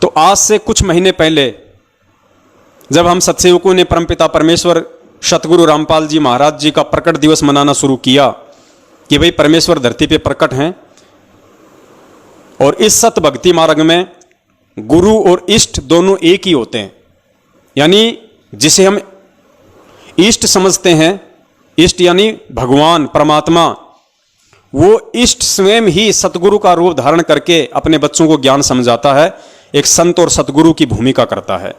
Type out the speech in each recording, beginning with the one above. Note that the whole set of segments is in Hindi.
तो आज से कुछ महीने पहले जब हम सत्सेवकों ने परमपिता परमेश्वर सतगुरु रामपाल जी महाराज जी का प्रकट दिवस मनाना शुरू किया कि भाई परमेश्वर धरती पे प्रकट हैं, और इस सत भक्ति मार्ग में गुरु और इष्ट दोनों एक ही होते हैं। यानी जिसे हम इष्ट समझते हैं, इष्ट यानी भगवान परमात्मा, वो इष्ट स्वयं ही सतगुरु का रूप धारण करके अपने बच्चों को ज्ञान समझाता है, एक संत और सतगुरु की भूमिका करता है।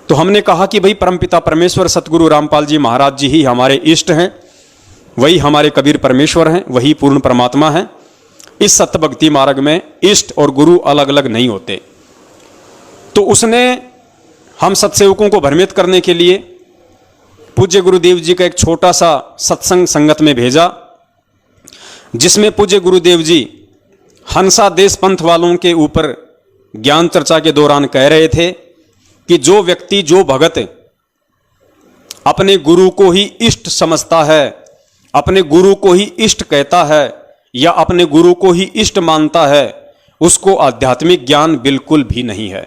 तो हमने कहा कि भाई परमपिता परमेश्वर सतगुरु रामपाल जी महाराज जी ही हमारे इष्ट हैं, वही हमारे कबीर परमेश्वर हैं, वही पूर्ण परमात्मा हैं। इस सत्य भक्ति मार्ग में इष्ट और गुरु अलग अलग नहीं होते। तो उसने हम सत्सेवकों को भ्रमित करने के लिए पूज्य गुरुदेव जी का एक छोटा सा सत्संग संगत में भेजा, जिसमें पूज्य गुरुदेव जी हंसा देश पंथ वालों के ऊपर ज्ञान चर्चा के दौरान कह रहे थे कि जो व्यक्ति, जो भगत अपने गुरु को ही इष्ट समझता है, अपने गुरु को ही इष्ट कहता है या अपने गुरु को ही इष्ट मानता है, उसको आध्यात्मिक ज्ञान बिल्कुल भी नहीं है।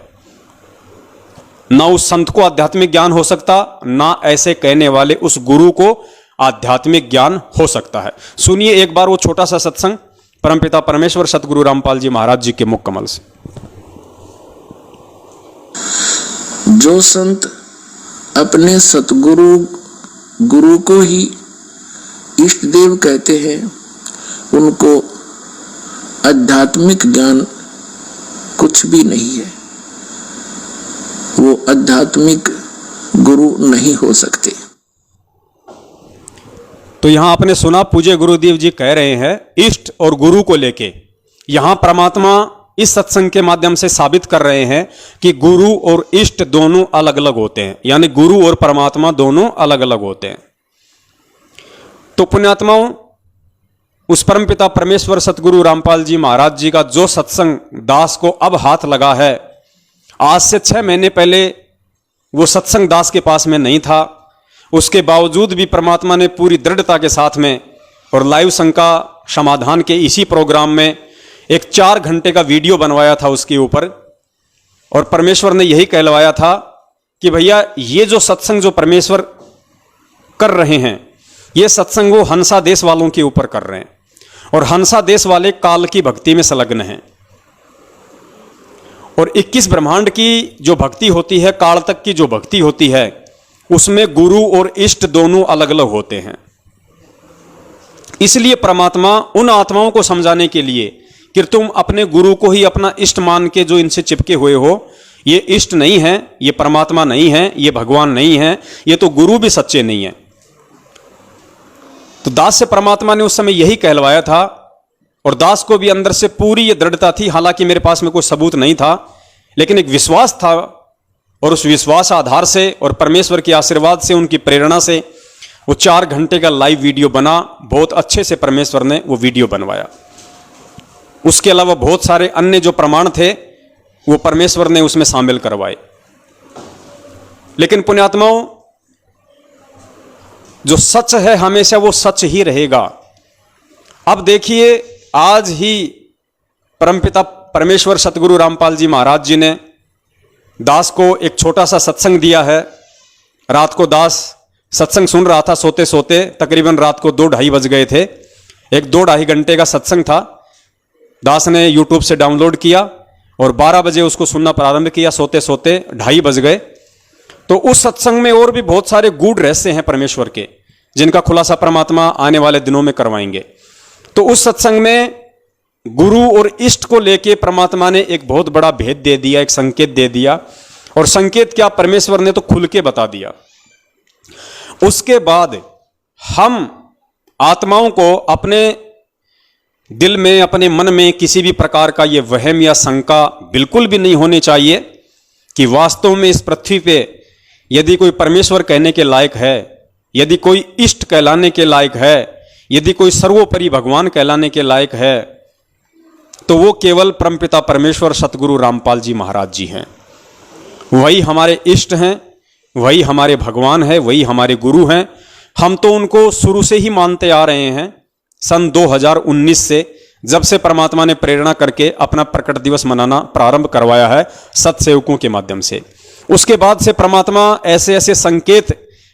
ना उस संत को आध्यात्मिक ज्ञान हो सकता, ना ऐसे कहने वाले उस गुरु को आध्यात्मिक ज्ञान हो सकता है। सुनिए एक बार वो छोटा सा सत्संग परमपिता परमेश्वर सतगुरु रामपाल जी महाराज जी के मुख कमल से। जो संत अपने सतगुरु गुरु को ही इष्ट देव कहते हैं, उनको आध्यात्मिक ज्ञान कुछ भी नहीं है, वो आध्यात्मिक गुरु नहीं हो सकते। तो यहां आपने सुना पूज्य गुरुदेव जी कह रहे हैं इष्ट और गुरु को लेके। यहां परमात्मा इस सत्संग के माध्यम से साबित कर रहे हैं कि गुरु और इष्ट दोनों अलग अलग होते हैं, यानी गुरु और परमात्मा दोनों अलग अलग होते हैं। तो पुण्यात्माओं, उस परमपिता परमेश्वर सतगुरु रामपाल जी महाराज जी का जो सत्संग दास को अब हाथ लगा है, आज से 6 महीने पहले वो सत्संग दास के पास में नहीं था। उसके बावजूद भी परमात्मा ने पूरी दृढ़ता के साथ में और लाइव शंका समाधान के इसी प्रोग्राम में एक 4 घंटे का वीडियो बनवाया था उसके ऊपर, और परमेश्वर ने यही कहलवाया था कि भैया ये जो सत्संग जो परमेश्वर कर रहे हैं, ये सत्संग वो हंसा देश वालों के ऊपर कर रहे हैं, और हंसा देश वाले काल की भक्ति में संलग्न हैं। और 21 ब्रह्मांड की जो भक्ति होती है, काल तक की जो भक्ति होती है, उसमें गुरु और इष्ट दोनों अलग अलग होते हैं। इसलिए परमात्मा उन आत्माओं को समझाने के लिए कि तुम अपने गुरु को ही अपना इष्ट मान के जो इनसे चिपके हुए हो, ये इष्ट नहीं है, ये परमात्मा नहीं है, ये भगवान नहीं है, ये तो गुरु भी सच्चे नहीं है। तो दास से परमात्मा ने उस समय यही कहलवाया था, और दास को भी अंदर से पूरी ये दृढ़ता थी। हालांकि मेरे पास में कोई सबूत नहीं था, लेकिन एक विश्वास था, और उस विश्वास आधार से और परमेश्वर के आशीर्वाद से, उनकी प्रेरणा से वो 4 घंटे का लाइव वीडियो बना। बहुत अच्छे से परमेश्वर ने वो वीडियो बनवाया। उसके अलावा बहुत सारे अन्य जो प्रमाण थे वो परमेश्वर ने उसमें शामिल करवाए। लेकिन पुण्यात्माओं, जो सच है हमेशा वो सच ही रहेगा। अब देखिए, आज ही परमपिता परमेश्वर सतगुरु रामपाल जी महाराज जी ने दास को एक छोटा सा सत्संग दिया है। रात को दास सत्संग सुन रहा था सोते सोते, तकरीबन रात को 2-2:30 बज गए थे। एक 2-2.5 घंटे का सत्संग था। दास ने यूट्यूब से डाउनलोड किया और 12 बजे उसको सुनना प्रारंभ किया। सोते सोते 2:30 बज गए। तो उस सत्संग में और भी बहुत सारे गूढ़ रहस्य हैं परमेश्वर के, जिनका खुलासा परमात्मा आने वाले दिनों में करवाएंगे। तो उस सत्संग में गुरु और इष्ट को लेके परमात्मा ने एक बहुत बड़ा भेद दे दिया, एक संकेत दे दिया। और संकेत क्या, परमेश्वर ने तो खुल के बता दिया। उसके बाद हम आत्माओं को अपने दिल में, अपने मन में किसी भी प्रकार का ये वहम या शंका बिल्कुल भी नहीं होनी चाहिए कि वास्तव में इस पृथ्वी पे यदि कोई परमेश्वर कहने के लायक है, यदि कोई इष्ट कहलाने के लायक है, यदि कोई सर्वोपरि भगवान कहलाने के लायक है, तो वो केवल परमपिता परमेश्वर सतगुरु रामपाल जी महाराज जी हैं। वही हमारे इष्ट हैं, वही हमारे भगवान है, वही हमारे गुरु हैं। हम तो उनको शुरू से ही मानते आ रहे हैं। सन 2019 से जब से परमात्मा ने प्रेरणा करके अपना प्रकट दिवस मनाना प्रारंभ करवाया है सत्सेवकों के माध्यम से। उसके बाद से परमात्मा ऐसे ऐसे संकेत,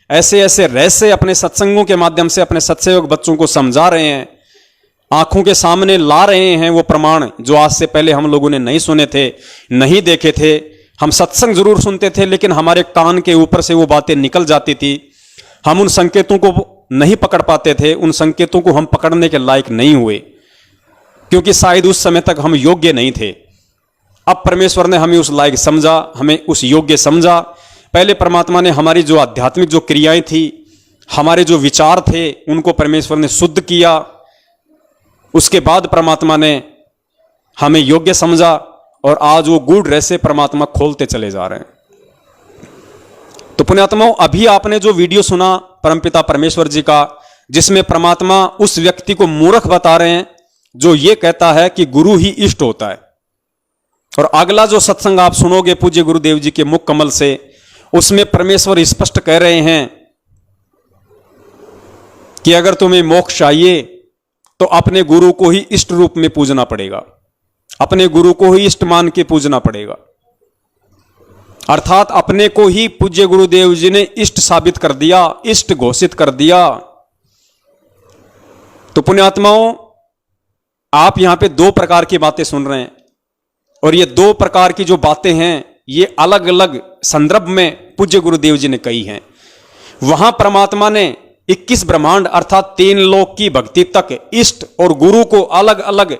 ऐसे ऐसे रहस्य अपने सत्संगों के माध्यम से अपने सत्सेवक बच्चों को समझा रहे हैं, आंखों के सामने ला रहे हैं वो प्रमाण जो आज से पहले हम लोगों ने नहीं सुने थे, नहीं देखे थे। हम सत्संग जरूर सुनते थे लेकिन हमारे कान के ऊपर से वो बातें निकल जाती थी, हम उन संकेतों को नहीं पकड़ पाते थे, उन संकेतों को हम पकड़ने के लायक नहीं हुए क्योंकि शायद उस समय तक हम योग्य नहीं थे। अब परमेश्वर ने हमें उस लायक समझा, हमें उस योग्य समझा। पहले परमात्मा ने हमारी जो आध्यात्मिक जो क्रियाएं थी, हमारे जो विचार थे, उनको परमेश्वर ने शुद्ध किया। उसके बाद परमात्मा ने हमें योग्य समझा और आज वो गूढ़ रहस्य परमात्मा खोलते चले जा रहे हैं। तो पुण्यात्माओं, अभी आपने जो वीडियो सुना परमपिता परमेश्वर जी का, जिसमें परमात्मा उस व्यक्ति को मूर्ख बता रहे हैं जो ये कहता है कि गुरु ही इष्ट होता है, और अगला जो सत्संग आप सुनोगे पूज्य गुरुदेव जी के मुख कमल से, उसमें परमेश्वर स्पष्ट कह रहे हैं कि अगर तुम्हें मोक्ष चाहिए तो अपने गुरु को ही इष्ट रूप में पूजना पड़ेगा, अपने गुरु को ही इष्ट मान के पूजना पड़ेगा। अर्थात अपने को ही पूज्य गुरुदेव जी ने इष्ट साबित कर दिया, इष्ट घोषित कर दिया। तो पुण्यात्माओं, आप यहां पे दो प्रकार की बातें सुन रहे हैं, और ये दो प्रकार की जो बातें हैं ये अलग अलग संदर्भ में पूज्य गुरुदेव जी ने कही हैं। वहां परमात्मा ने 21 ब्रह्मांड अर्थात 3 लोक की भक्ति तक इष्ट और गुरु को अलग अलग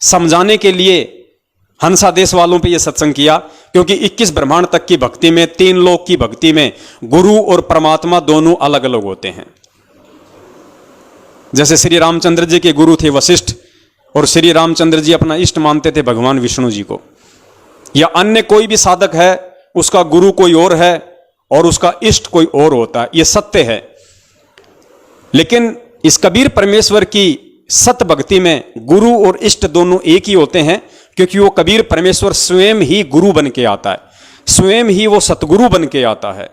समझाने के लिए हंसा देश वालों पे यह सत्संग किया, क्योंकि 21 ब्रह्मांड तक की भक्ति में, 3 लोक की भक्ति में गुरु और परमात्मा दोनों अलग अलग होते हैं। जैसे श्री रामचंद्र जी के गुरु थे वशिष्ठ, और श्री रामचंद्र जी अपना इष्ट मानते थे भगवान विष्णु जी को, या अन्य कोई भी साधक है उसका गुरु कोई और है और उसका इष्ट कोई और होता है, यह सत्य है। लेकिन इस कबीर परमेश्वर की सत भक्ति में गुरु और इष्ट दोनों एक ही होते हैं, क्योंकि वो कबीर परमेश्वर स्वयं ही गुरु बन के आता है, स्वयं ही वो सतगुरु बन के आता है।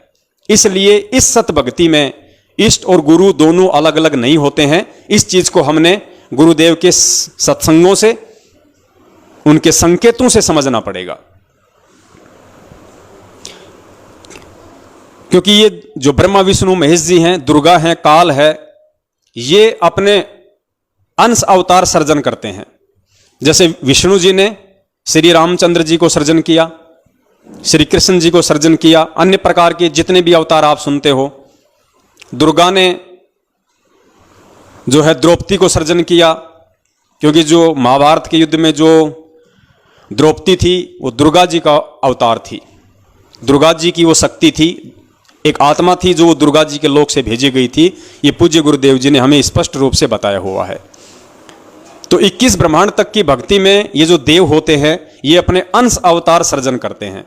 इसलिए इस सत भक्ति में इष्ट और गुरु दोनों अलग अलग नहीं होते हैं। इस चीज को हमने गुरुदेव के सत्संगों से, उनके संकेतों से समझना पड़ेगा, क्योंकि ये जो ब्रह्मा विष्णु महेश जी हैं, दुर्गा हैं, काल है, ये अपने अंश अवतार सर्जन करते हैं। जैसे विष्णु जी ने श्री रामचंद्र जी को सर्जन किया, श्री कृष्ण जी को सर्जन किया, अन्य प्रकार के जितने भी अवतार आप सुनते हो। दुर्गा ने जो है द्रौपदी को सर्जन किया, क्योंकि जो महाभारत के युद्ध में जो द्रौपदी थी वो दुर्गा जी का अवतार थी, दुर्गा जी की वो शक्ति थी, एक आत्मा थी जो वो दुर्गा जी के लोक से भेजी गई थी। ये पूज्य गुरुदेव जी ने हमें स्पष्ट रूप से बताया हुआ है। तो 21 ब्रह्मांड तक की भक्ति में ये जो देव होते हैं ये अपने अंश अवतार सर्जन करते हैं,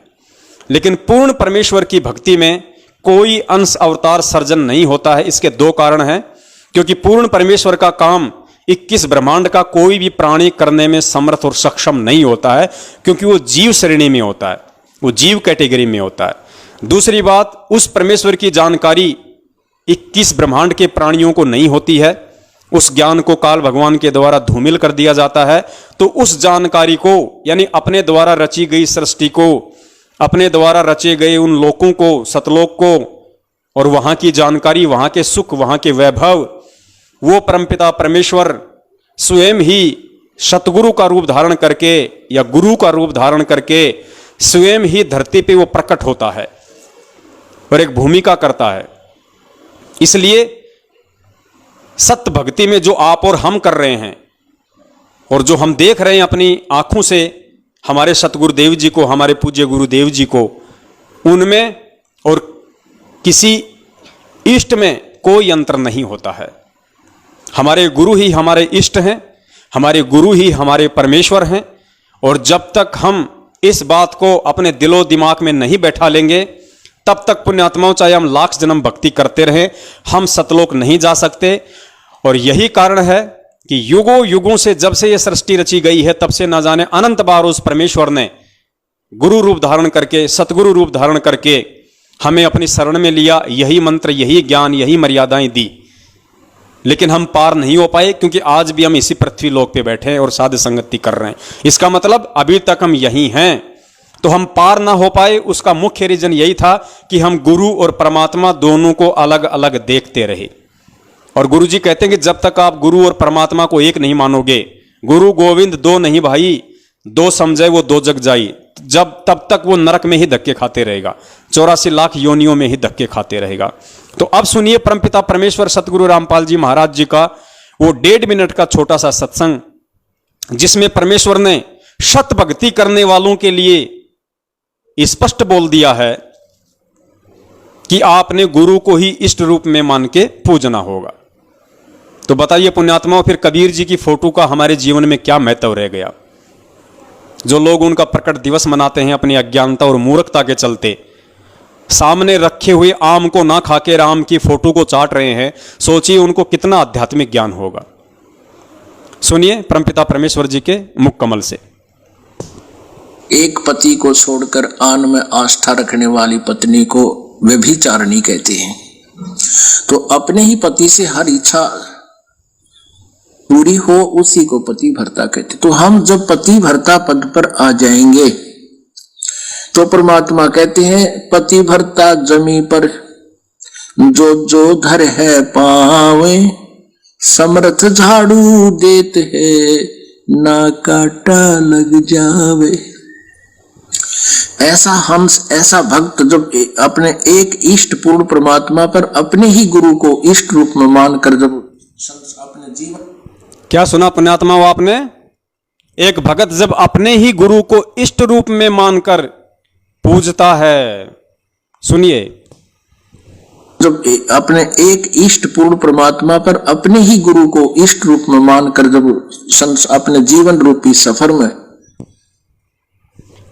लेकिन पूर्ण परमेश्वर की भक्ति में कोई अंश अवतार सर्जन नहीं होता है। इसके दो कारण हैं, क्योंकि पूर्ण परमेश्वर का काम 21 ब्रह्मांड का कोई भी प्राणी करने में समर्थ और सक्षम नहीं होता है, क्योंकि वो जीव श्रेणी में होता है, वो जीव कैटेगरी में होता है। दूसरी बात, उस परमेश्वर की जानकारी 21 ब्रह्मांड के प्राणियों को नहीं होती है, उस ज्ञान को काल भगवान के द्वारा धूमिल कर दिया जाता है। तो उस जानकारी को, यानी अपने द्वारा रची गई सृष्टि को, अपने द्वारा रचे गए उन लोकों को, सतलोक को, और वहां की जानकारी, वहां के सुख, वहां के वैभव, वो परमपिता परमेश्वर स्वयं ही सतगुरु का रूप धारण करके या गुरु का रूप धारण करके स्वयं ही धरती पे वो प्रकट होता है और एक भूमिका करता है। इसलिए सत्य भक्ति में जो आप और हम कर रहे हैं और जो हम देख रहे हैं अपनी आंखों से हमारे सतगुरुदेव जी को, हमारे पूज्य गुरुदेव जी को, उनमें और किसी इष्ट में कोई अंतर नहीं होता है। हमारे गुरु ही हमारे इष्ट हैं, हमारे गुरु ही हमारे परमेश्वर हैं, और जब तक हम इस बात को अपने दिलो दिमाग में नहीं बैठा लेंगे तब तक पुण्यात्माओं, चाहे हम लाख जन्म भक्ति करते रहें, हम सतलोक नहीं जा सकते। और यही कारण है कि युगों युगों से, जब से यह सृष्टि रची गई है, तब से न जाने अनंत बार उस परमेश्वर ने गुरु रूप धारण करके, सतगुरु रूप धारण करके हमें अपनी शरण में लिया, यही मंत्र, यही ज्ञान, यही मर्यादाएं दी। लेकिन हम पार नहीं हो पाए, क्योंकि आज भी हम इसी पृथ्वी लोक पे बैठे हैं और साध संगति कर रहे हैं। इसका मतलब अभी तक हम यही हैं। तो हम पार ना हो पाए, उसका मुख्य रीजन यही था कि हम गुरु और परमात्मा दोनों को अलग अलग देखते रहे। और गुरु जी कहते हैं कि जब तक आप गुरु और परमात्मा को एक नहीं मानोगे, गुरु गोविंद दो नहीं भाई, दो समझे वो दो जग जाई, तब तक वो नरक में ही धक्के खाते रहेगा, 84 लाख योनियों में ही धक्के खाते रहेगा। तो अब सुनिए परमपिता परमेश्वर सतगुरु रामपाल जी महाराज जी का वो 1.5 मिनट का छोटा सा सत्संग, जिसमें परमेश्वर ने शत भक्ति करने वालों के लिए स्पष्ट बोल दिया है कि आपने गुरु को ही इष्ट रूप में मान के पूजना होगा। तो बताइए पुण्यात्माओं, फिर कबीर जी की फोटो का हमारे जीवन में क्या महत्व रह गया? जो लोग उनका प्रकट दिवस मनाते हैं अपनी अज्ञानता और मूर्खता के चलते, सामने रखे हुए आम को ना खाके राम की फोटो को चाट रहे हैं, सोचिए उनको कितना आध्यात्मिक ज्ञान होगा। सुनिए परमपिता परमेश्वर जी के मुख कमल से। एक पति को छोड़कर आन में आस्था रखने वाली पत्नी को व्यभिचारिणी कहते हैं। तो अपने ही पति से हर इच्छा पूरी हो, उसी को पति भर्ता कहते। तो हम जब पति भर्ता पद पर आ जाएंगे तो परमात्मा कहते हैं पति भर्ता जमी पर जो जो धर है पावे, समर्थ झाड़ू देते है ना काटा लग जावे। ऐसा भक्त जब अपने एक इष्ट पूर्ण परमात्मा पर अपने ही गुरु को इष्ट रूप में मानकर जब अपने जीवन, क्या सुना पुण्यात्मा आपने? एक भगत जब अपने ही गुरु को इष्ट रूप में मानकर पूजता है, सुनिए, जब अपने एक इष्ट पूर्ण परमात्मा पर अपने ही गुरु को इष्ट रूप में मानकर जब अपने जीवन रूपी सफर में,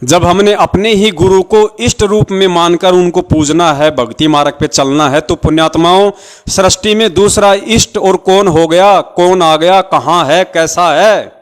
जब हमने अपने ही गुरु को इष्ट रूप में मानकर उनको पूजना है, भक्ति मार्ग पे चलना है, तो पुण्यात्माओं सृष्टि में दूसरा इष्ट और कौन हो गया, कौन आ गया, कहां है, कैसा है?